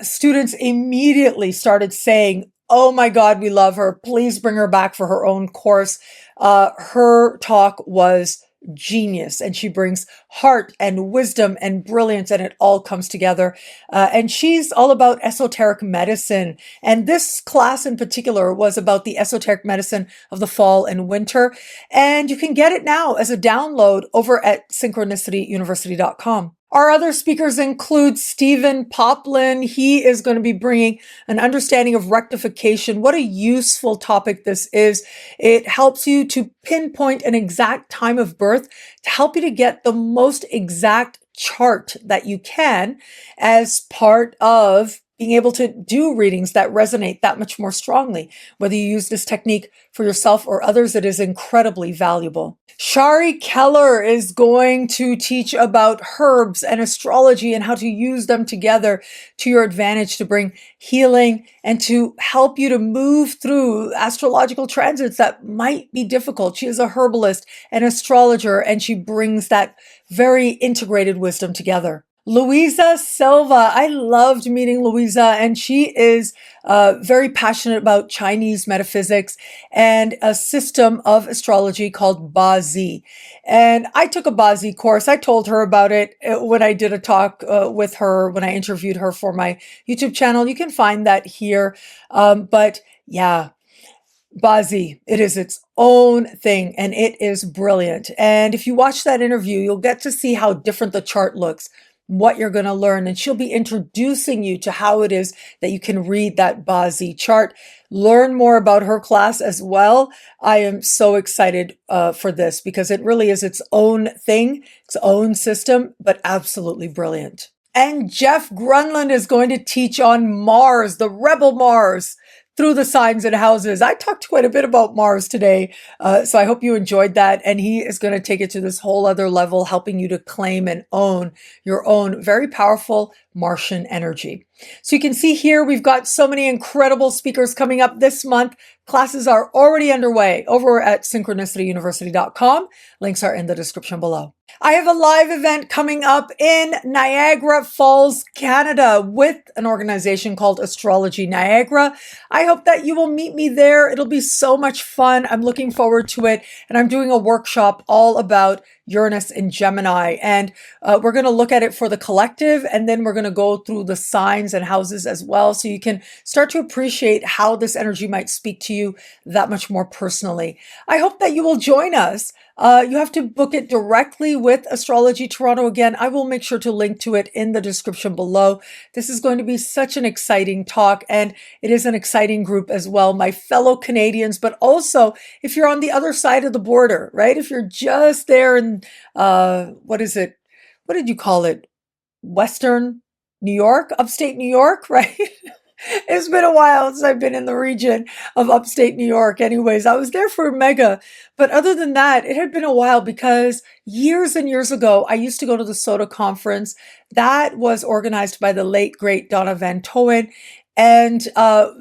students immediately started saying, "Oh my God, we love her. Please bring her back for her own course." Her talk was genius and she brings heart and wisdom and brilliance and it all comes together. And she's all about esoteric medicine. And this class in particular was about the esoteric medicine of the fall and winter. And you can get it now as a download over at synchronicityuniversity.com. Our other speakers include Stephen Poplin. He is going to be bringing an understanding of rectification. What a useful topic this is. It helps you to pinpoint an exact time of birth to help you to get the most exact chart that you can as part of being able to do readings that resonate that much more strongly. Whether you use this technique for yourself or others, it is incredibly valuable. Shari Keller is going to teach about herbs and astrology and how to use them together to your advantage to bring healing and to help you to move through astrological transits that might be difficult. She is a herbalist, an astrologer, and she brings that very integrated wisdom together. Louisa Silva. I loved meeting Louisa, and she is very passionate about Chinese metaphysics and a system of astrology called Bazi. And I took a Bazi course. I told her about it when I did a talk with her, when I interviewed her for my YouTube channel. You can find that here. But yeah, Bazi, it is its own thing and it is brilliant. And if you watch that interview, you'll get to see how different the chart looks, what you're going to learn, and she'll be introducing you to how it is that you can read that Bazi chart. Learn more about her class as well. I am so excited for this because it really is its own thing, its own system, but absolutely brilliant. And Jeff Grunland is going to teach on Mars, the rebel Mars, through the signs and houses. I talked quite a bit about Mars today, so I hope you enjoyed that. And he is going to take it to this whole other level, helping you to claim and own your own very powerful Martian energy. So you can see here, we've got so many incredible speakers coming up this month. Classes are already underway over at synchronicityuniversity.com. Links are in the description below. I have a live event coming up in Niagara Falls, Canada with an organization called Astrology Niagara. I hope that you will meet me there. It'll be so much fun. I'm looking forward to it. And I'm doing a workshop all about Uranus in Gemini. And we're going to look at it for the collective, and then we're going to go through the signs and houses as well. So you can start to appreciate how this energy might speak to you that much more personally. I hope that you will join us. You have to book it directly with Astrology Toronto. Again, I will make sure to link to it in the description below. This is going to be such an exciting talk, and it is an exciting group as well, my fellow Canadians, but also if you're on the other side of the border, right? If you're just there in, what is it? What did you call it? Western New York, upstate New York, right? It's been a while since I've been in the region of upstate New York. Anyways, I was there for Mega. But other than that, it had been a while because years and years ago, I used to go to the SOTA conference that was organized by the late, great Donna Van Toen. And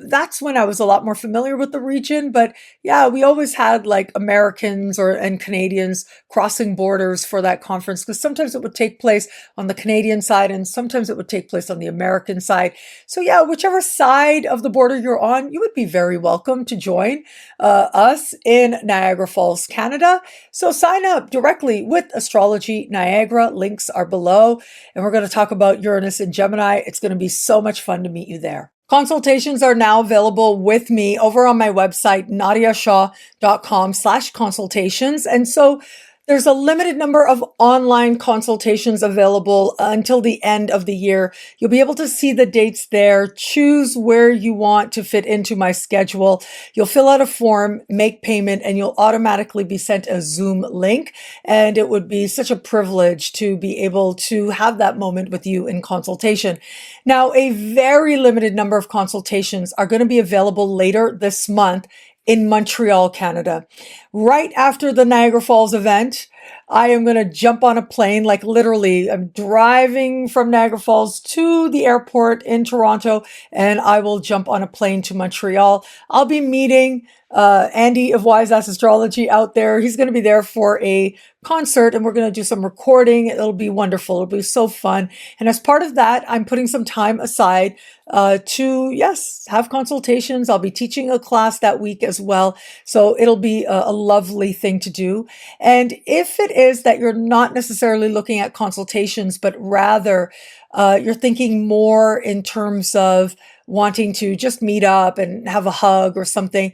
that's when I was a lot more familiar with the region. But yeah, we always had like Americans and Canadians crossing borders for that conference, because sometimes it would take place on the Canadian side and sometimes it would take place on the American side. So yeah, whichever side of the border you're on, you would be very welcome to join us in Niagara Falls, Canada. So sign up directly with Astrology Niagara. Links are below. And we're going to talk about Uranus in Gemini. It's going to be so much fun to meet you there. Consultations are now available with me over on my website, nadiyashah.com/consultations. And so there's a limited number of online consultations available until the end of the year. You'll be able to see the dates there, choose where you want to fit into my schedule. You'll fill out a form, make payment, and you'll automatically be sent a Zoom link. And it would be such a privilege to be able to have that moment with you in consultation. Now, a very limited number of consultations are going to be available later this month in Montreal, Canada. Right after the Niagara Falls event, I am going to jump on a plane, like literally, I'm driving from Niagara Falls to the airport in Toronto, and I will jump on a plane to Montreal. I'll be meeting Andy of Wise Ass Astrology out there. He's going to be there for a concert, and we're going to do some recording. It'll be wonderful. It'll be so fun. And as part of that, I'm putting some time aside to, yes, have consultations. I'll be teaching a class that week as well. So it'll be a lovely thing to do. And if it is that you're not necessarily looking at consultations, but rather you're thinking more in terms of wanting to just meet up and have a hug or something,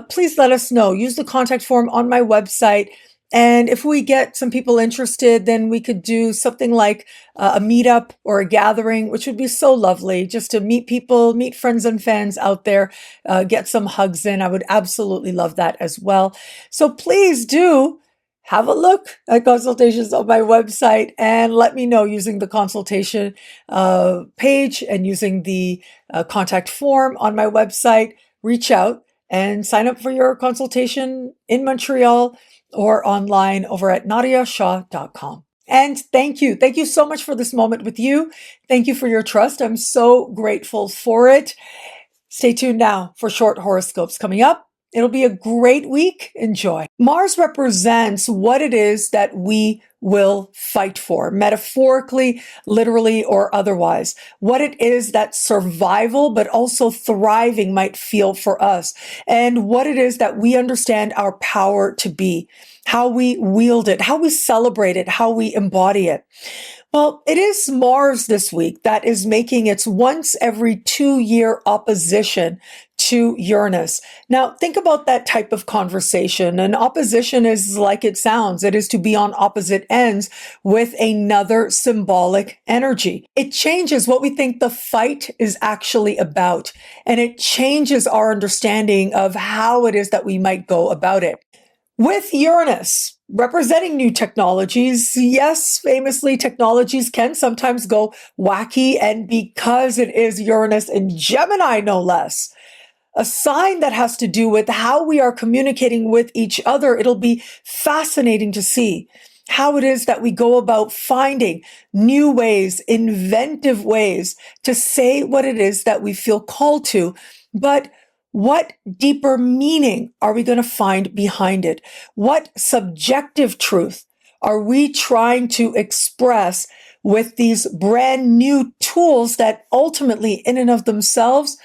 please let us know. Use the contact form on my website. And if we get some people interested, then we could do something like a meetup or a gathering, which would be so lovely, just to meet people, meet friends and fans out there, get some hugs in. I would absolutely love that as well. So please do have a look at consultations on my website and let me know using the consultation page and using the contact form on my website. Reach out and sign up for your consultation in Montreal or online over at nadiyashah.com. And thank you. Thank you so much for this moment with you. Thank you for your trust. I'm so grateful for it. Stay tuned now for short horoscopes coming up It'll be a great week. Enjoy. Mars represents what it is that we will fight for, metaphorically, literally, or otherwise. What it is that survival, but also thriving might feel for us. And what it is that we understand our power to be, how we wield it, how we celebrate it, how we embody it. Well, it is Mars this week that is making its once every 2-year opposition to Uranus. Now, think about that type of conversation. An opposition is like it sounds. It is to be on opposite ends with another symbolic energy. It changes what we think the fight is actually about, and it changes our understanding of how it is that we might go about it. With Uranus representing new technologies, yes, famously, technologies can sometimes go wacky, and because it is Uranus in Gemini, no less, a sign that has to do with how we are communicating with each other, it'll be fascinating to see how it is that we go about finding new ways, inventive ways to say what it is that we feel called to, but what deeper meaning are we going to find behind it? What subjective truth are we trying to express with these brand new tools that ultimately, in and of themselves,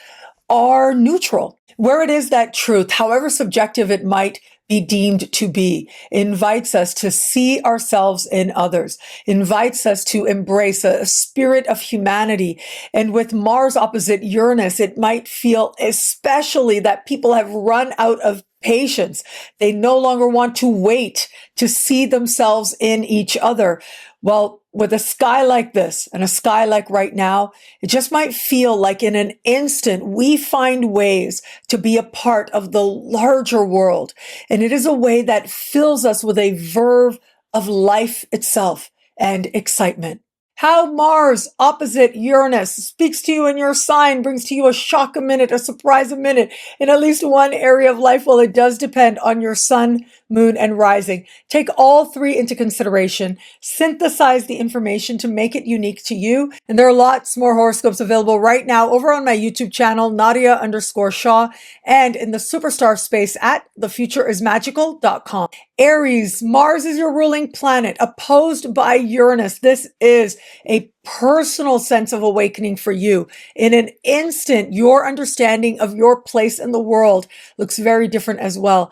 are neutral? Where it is that truth, however subjective it might be deemed to be, invites us to see ourselves in others, invites us to embrace a spirit of humanity. And with Mars opposite Uranus, it might feel especially that people have run out of patience. They no longer want to wait to see themselves in each other. Well, with a sky like this and a sky like right now, it just might feel like in an instant we find ways to be a part of the larger world. And it is a way that fills us with a verve of life itself and excitement. How Mars opposite Uranus speaks to you in your sign, brings to you a shock a minute, a surprise a minute in at least one area of life. Well, it does depend on your sun, moon, and rising. Take all three into consideration, synthesize the information to make it unique to you. And there are lots more horoscopes available right now over on my YouTube channel, Nadiya_Shah, and in the superstar space at thefutureismagical.com. Aries, Mars is your ruling planet, opposed by Uranus. This is a personal sense of awakening for you. In an instant, your understanding of your place in the world looks very different as well.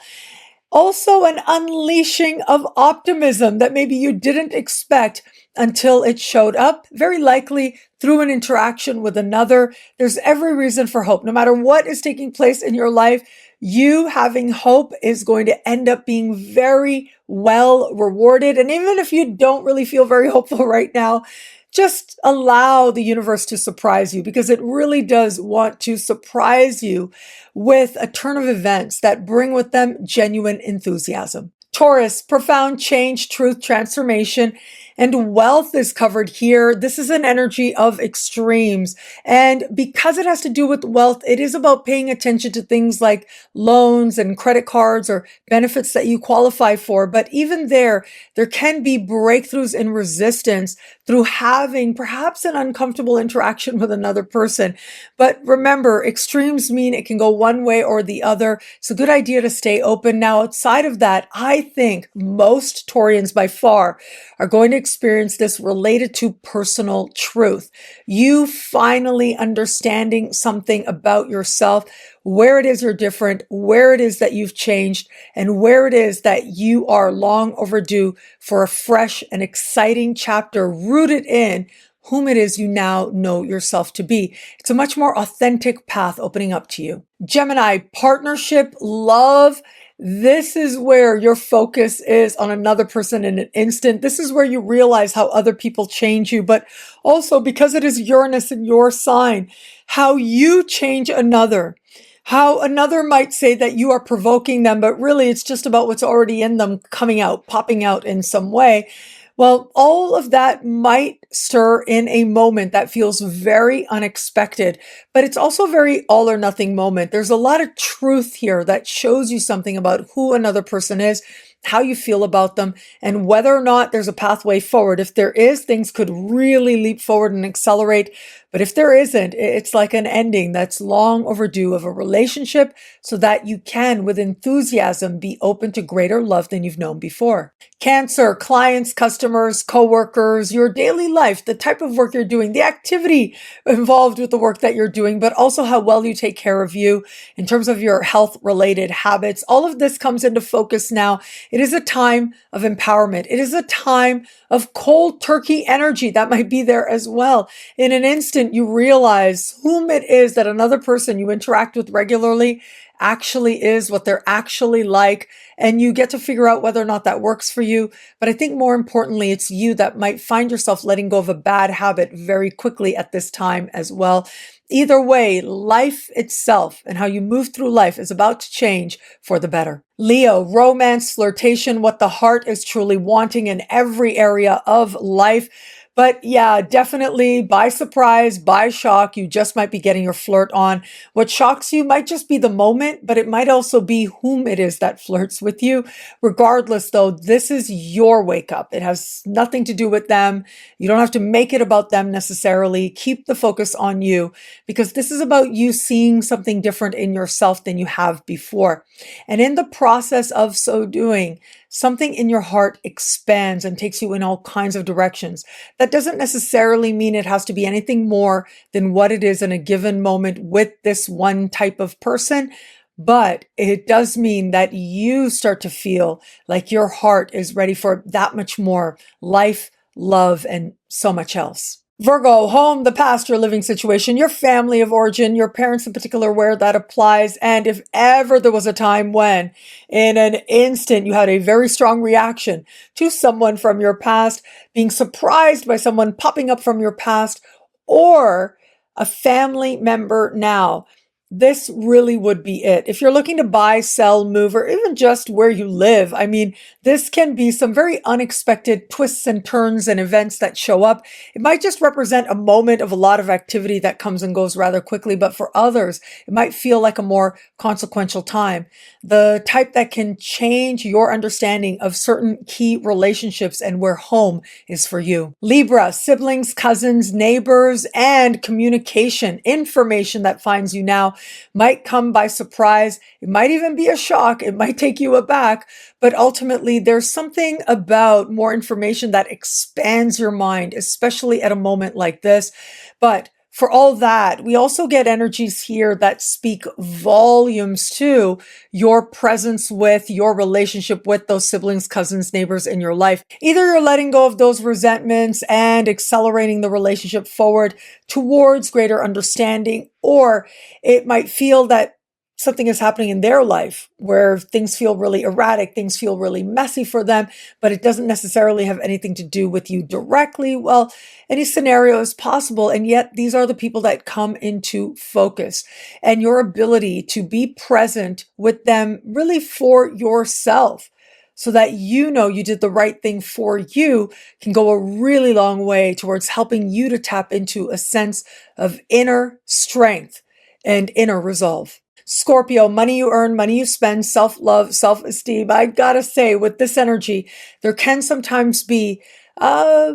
Also, an unleashing of optimism that maybe you didn't expect until it showed up, very likely through an interaction with another. There's every reason for hope. No matter what is taking place in your life, you having hope is going to end up being very well rewarded. And even if you don't really feel very hopeful right now, just allow the universe to surprise you, because it really does want to surprise you with a turn of events that bring with them genuine enthusiasm. Taurus, profound change, truth, transformation, and wealth is covered here. This is an energy of extremes. And because it has to do with wealth, it is about paying attention to things like loans and credit cards or benefits that you qualify for. But even there can be breakthroughs in resistance through having perhaps an uncomfortable interaction with another person. But remember, extremes mean it can go one way or the other. It's a good idea to stay open. Now, outside of that, I think most Taurians by far are going to experience this related to personal truth. You finally understanding something about yourself, where it is you're different, where it is that you've changed, and where it is that you are long overdue for a fresh and exciting chapter rooted in whom it is you now know yourself to be. It's a much more authentic path opening up to you. Gemini, partnership, love. This is where your focus is on another person in an instant. This is where you realize how other people change you, but also because it is Uranus in your sign, how you change another. How another might say that you are provoking them, but really it's just about what's already in them coming out, popping out in some way. Well, all of that might stir in a moment that feels very unexpected, but it's also a very all or nothing moment. There's a lot of truth here that shows you something about who another person is how you feel about them, and whether or not there's a pathway forward. If there is, things could really leap forward and accelerate. But if there isn't, it's like an ending that's long overdue of a relationship, so that you can, with enthusiasm, be open to greater love than you've known before. Cancer, clients, customers, coworkers, your daily life, the type of work you're doing, the activity involved with the work that you're doing, but also how well you take care of you in terms of your health-related habits. All of this comes into focus now. It is a time of empowerment. It is a time of cold turkey energy that might be there as well. In an instant, you realize whom it is that another person you interact with regularly actually is, what they're actually like, and you get to figure out whether or not that works for you. But I think more importantly, it's you that might find yourself letting go of a bad habit very quickly at this time as well. Either way, life itself and how you move through life is about to change for the better. Leo, romance, flirtation, what the heart is truly wanting in every area of life. But yeah, definitely by surprise, by shock, you just might be getting your flirt on. What shocks you might just be the moment, but it might also be whom it is that flirts with you. Regardless, though, this is your wake up. It has nothing to do with them. You don't have to make it about them necessarily. Keep the focus on you, because this is about you seeing something different in yourself than you have before. And in the process of so doing, something in your heart expands and takes you in all kinds of directions. That doesn't necessarily mean it has to be anything more than what it is in a given moment with this one type of person, but it does mean that you start to feel like your heart is ready for that much more life, love, and so much else. Virgo, home, the past, your living situation, your family of origin, your parents in particular, where that applies. And if ever there was a time when, in an instant, you had a very strong reaction to someone from your past, being surprised by someone popping up from your past, or a family member now, this really would be it. If you're looking to buy, sell, move, or even just where you live, I mean, this can be some very unexpected twists and turns and events that show up. It might just represent a moment of a lot of activity that comes and goes rather quickly, but for others, it might feel like a more consequential time. The type that can change your understanding of certain key relationships and where home is for you. Libra, siblings, cousins, neighbors, and communication, information that finds you now might come by surprise. It might even be a shock. It might take you aback, but ultimately there's something about more information that expands your mind, especially at a moment like this. But for all that, we also get energies here that speak volumes to your presence with, your relationship with those siblings, cousins, neighbors in your life. Either you're letting go of those resentments and accelerating the relationship forward towards greater understanding, or it might feel that something is happening in their life where things feel really erratic, things feel really messy for them, but it doesn't necessarily have anything to do with you directly. Well, any scenario is possible, and yet these are the people that come into focus, and your ability to be present with them really for yourself, so that you know you did the right thing for you, can go a really long way towards helping you to tap into a sense of inner strength and inner resolve. Scorpio, money you earn, money you spend, self-love, self-esteem. I gotta say, with this energy, there can sometimes be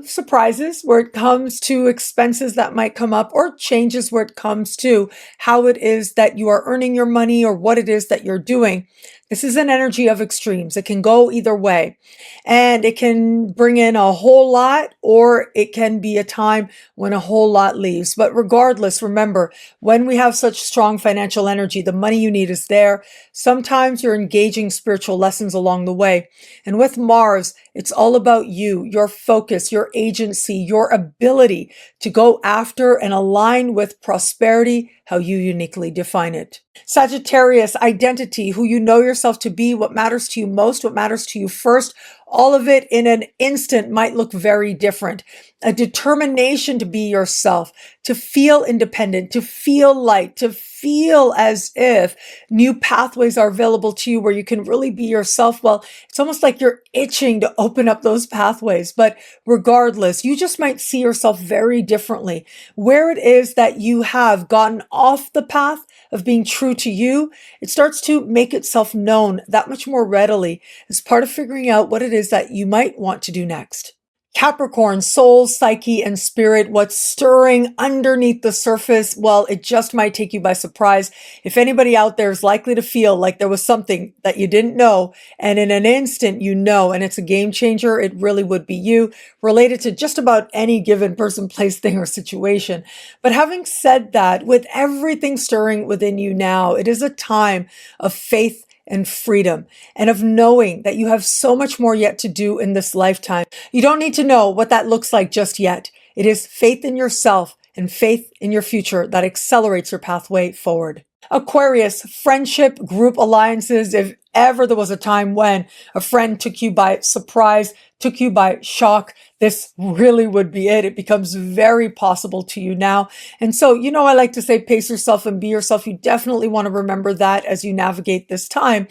surprises where it comes to expenses that might come up, or changes where it comes to how it is that you are earning your money or what it is that you're doing. This is an energy of extremes. It can go either way, and it can bring in a whole lot, or it can be a time when a whole lot leaves. But regardless, remember, when we have such strong financial energy, the money you need is there. Sometimes you're engaging spiritual lessons along the way. And with Mars, it's all about you, your focus, your agency, your ability to go after and align with prosperity, how you uniquely define it. Sagittarius, identity, who you know yourself to be, what matters to you most, what matters to you first. all of it in an instant might look very different. A determination to be yourself, to feel independent, to feel light, to feel as if new pathways are available to you where you can really be yourself. Well, it's almost like you're itching to open up those pathways. But regardless, you just might see yourself very differently. Where it is that you have gotten off the path of being true to you, it starts to make itself known that much more readily as part of figuring out what it is that you might want to do next. Capricorn, soul, psyche, and spirit, what's stirring underneath the surface? Well, it just might take you by surprise. If anybody out there is likely to feel like there was something that you didn't know, and in an instant you know, and it's a game changer, it really would be you, related to just about any given person, place, thing, or situation. But having said that, with everything stirring within you now, it is a time of faith and freedom, and of knowing that you have so much more yet to do in this lifetime. You don't need to know what that looks like just yet. It is faith in yourself and faith in your future that accelerates your pathway forward. Aquarius, friendship, group alliances. If ever there was a time when a friend took you by surprise, took you by shock, this really would be it. It becomes very possible to you now. And so, I like to say, pace yourself and be yourself. You definitely want to remember that as you navigate this time.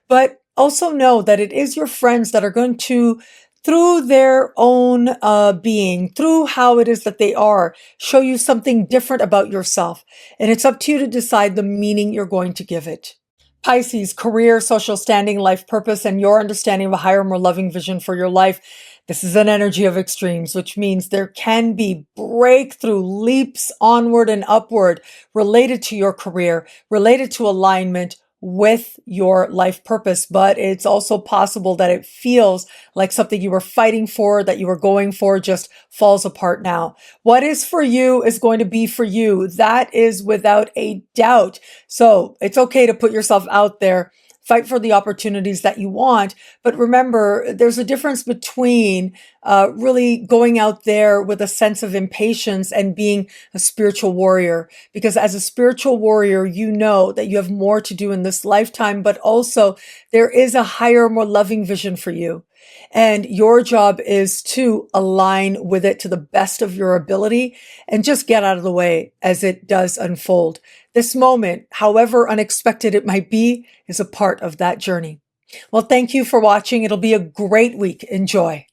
But also know that it is your friends that are going to, through their own being, through how it is that they are, show you something different about yourself. And it's up to you to decide the meaning you're going to give it. Pisces, career, social standing, life purpose, and your understanding of a higher, more loving vision for your life. This is an energy of extremes, which means there can be breakthrough leaps onward and upward related to your career, related to alignment with your life purpose. But it's also possible that it feels like something you were fighting for, that you were going for, just falls apart now. What is for you is going to be for you. That is without a doubt. So it's okay to put yourself out there. Fight for the opportunities that you want. But remember, there's a difference between really going out there with a sense of impatience and being a spiritual warrior. Because as a spiritual warrior, you know that you have more to do in this lifetime, but also there is a higher, more loving vision for you. And your job is to align with it to the best of your ability and just get out of the way as it does unfold. This moment, however unexpected it might be, is a part of that journey. Well, thank you for watching. It'll be a great week. Enjoy.